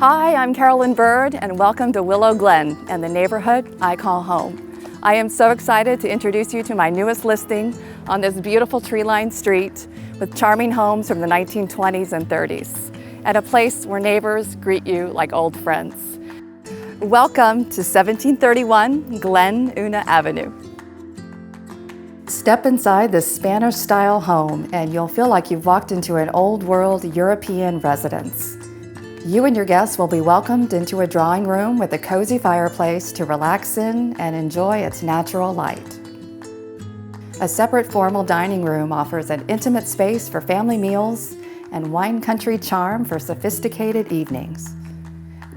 Hi, I'm Carolyn Bird, and welcome to Willow Glen and the neighborhood I call home. I am so excited to introduce you to my newest listing on this beautiful tree-lined street with charming homes from the 1920s and 30s, at a place where neighbors greet you like old friends. Welcome to 1731 Glen Una Avenue. Step inside this Spanish-style home and you'll feel like you've walked into an old-world European residence. You and your guests will be welcomed into a drawing room with a cozy fireplace to relax in and enjoy its natural light. A separate formal dining room offers an intimate space for family meals and wine country charm for sophisticated evenings.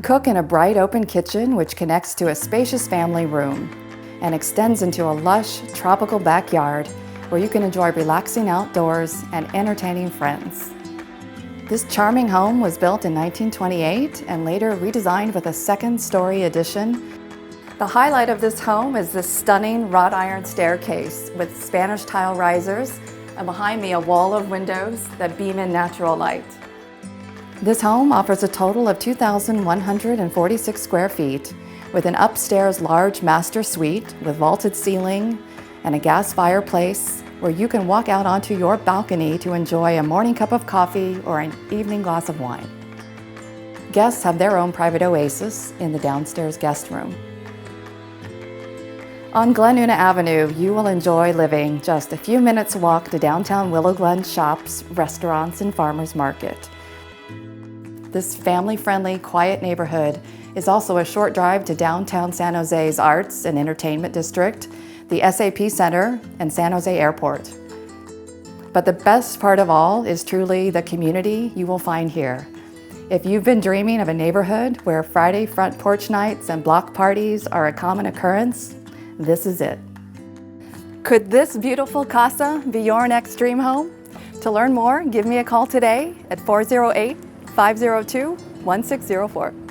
Cook in a bright open kitchen which connects to a spacious family room and extends into a lush tropical backyard where you can enjoy relaxing outdoors and entertaining friends. This charming home was built in 1928 and later redesigned with a second-story addition. The highlight of this home is this stunning wrought iron staircase with Spanish tile risers, and behind me a wall of windows that beam in natural light. This home offers a total of 2,146 square feet with an upstairs large master suite with vaulted ceiling and a gas fireplace where you can walk out onto your balcony to enjoy a morning cup of coffee or an evening glass of wine. Guests have their own private oasis in the downstairs guest room. On Glen Una Avenue, you will enjoy living just a few minutes walk to downtown Willow Glen shops, restaurants, and farmers market. This family-friendly, quiet neighborhood is also a short drive to downtown San Jose's Arts and Entertainment District, the SAP Center, and San Jose Airport. But the best part of all is truly the community you will find here. If you've been dreaming of a neighborhood where Friday front porch nights and block parties are a common occurrence, this is it. Could this beautiful casa be your next dream home? To learn more, give me a call today at 408-502-1604.